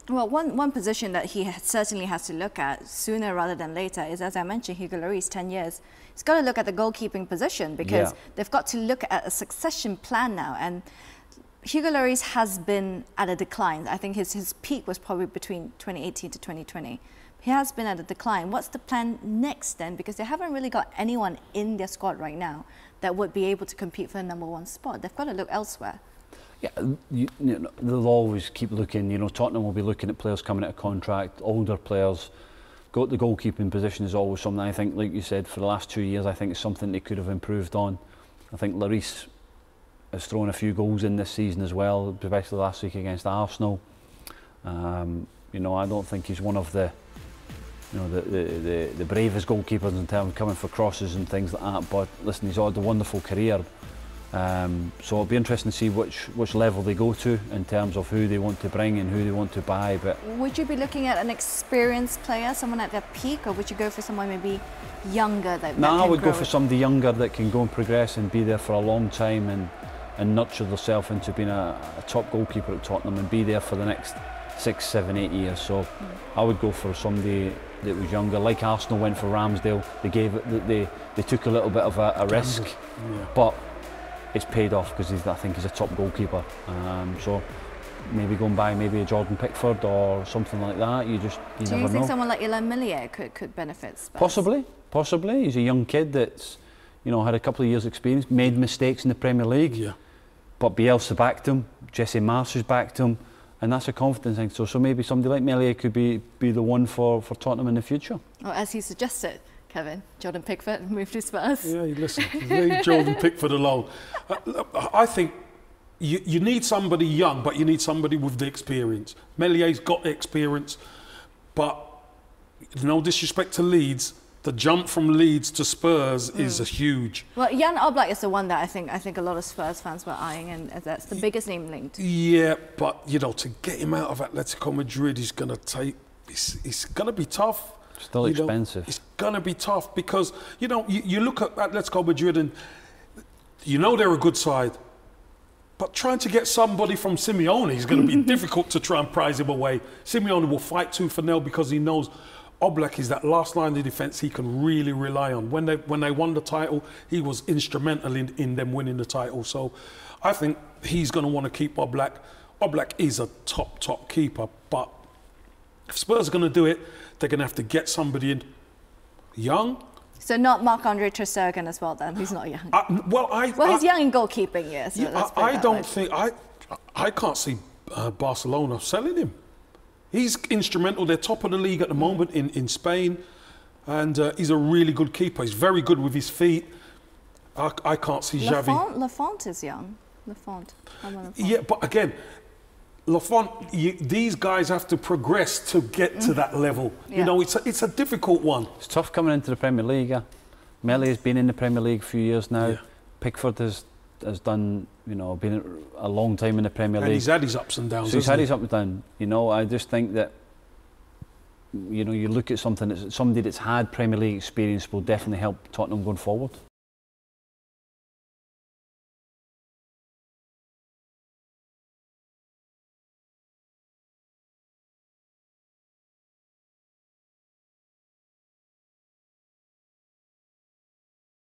Well, one position that he certainly has to look at sooner rather than later is, as I mentioned, Hugo Lloris, 10 years. He's got to look at the goalkeeping position because they've got to look at a succession plan now. And Hugo Lloris has been at a decline. I think his peak was probably between 2018 to 2020. He has been at a decline. What's the plan next then? Because they haven't really got anyone in their squad right now that would be able to compete for the #1 spot. They've got to look elsewhere. Yeah, you know, they'll always keep looking. You know, Tottenham will be looking at players coming out of contract, older players. The goalkeeping position is always something I think, like you said, for the last 2 years, I think it's something they could have improved on. I think Lloris has thrown a few goals in this season as well, especially last week against Arsenal. You know, I don't think he's one of the, you know, the bravest goalkeepers in terms of coming for crosses and things like that. But listen, he's had a wonderful career. So it'll be interesting to see which level they go to in terms of who they want to bring and who they want to buy. But would you be looking at an experienced player, someone at their peak, or would you go for someone maybe younger that? No, I would go for somebody younger that can go and progress and be there for a long time and nurture themselves into being a top goalkeeper at Tottenham and be there for the next 6, 7, 8 years. So I would go for somebody that was younger, like Arsenal went for Ramsdale. They took a little bit of a risk, but it's paid off because I think he's a top goalkeeper. So maybe going by maybe a Jordan Pickford or something like that. You never know. Do you think someone like Illan Millier could benefit Spurs? Possibly. He's a young kid that's, you know, had a couple of years' experience, made mistakes in the Premier League. Yeah. But Bielsa backed him, Jesse Marsch has backed him, and that's a confidence thing. So maybe somebody like Millier could be the one for Tottenham in the future. Or as he suggested, Kevin, Jordan Pickford moved to Spurs. Yeah, listen, leave Jordan Pickford alone. I think you need somebody young, but you need somebody with the experience. Mellier's got the experience, but no disrespect to Leeds, the jump from Leeds to Spurs is a huge. Well, Jan Oblak is the one that I think a lot of Spurs fans were eyeing, and that's the biggest name linked. Yeah, but you know, to get him out of Atletico Madrid is going to take. It's going to be tough. Still expensive. It's going to be tough because, you know, you look at Atletico Madrid and you know they're a good side. But trying to get somebody from Simeone is going to be difficult to try and prize him away. Simeone will fight tooth and nail because he knows Oblak is that last line of defence he can really rely on. When they won the title, he was instrumental in them winning the title. So I think he's going to want to keep Oblak. Oblak is a top keeper, but if Spurs are going to do it, they're going to have to get somebody in young. So not Marc-Andre ter Stegen as well then? He's not young. He's young in goalkeeping, yes. Yeah, so I can't see Barcelona selling him. He's instrumental. They're top of the league at the moment in Spain, and he's a really good keeper. He's very good with his feet. I can't see Xavi. Lafont is young. Lafont. Yeah, but again, Lafont, these guys have to progress to get to that level. Yeah. You know, it's a difficult one. It's tough coming into the Premier League. Mellier's been in the Premier League a few years now. Yeah. Pickford has done, you know, been a long time in the Premier League. And he's had his ups and downs. So he's had his ups and downs. You know, I just think that, you know, you look at somebody that's had Premier League experience will definitely help Tottenham going forward.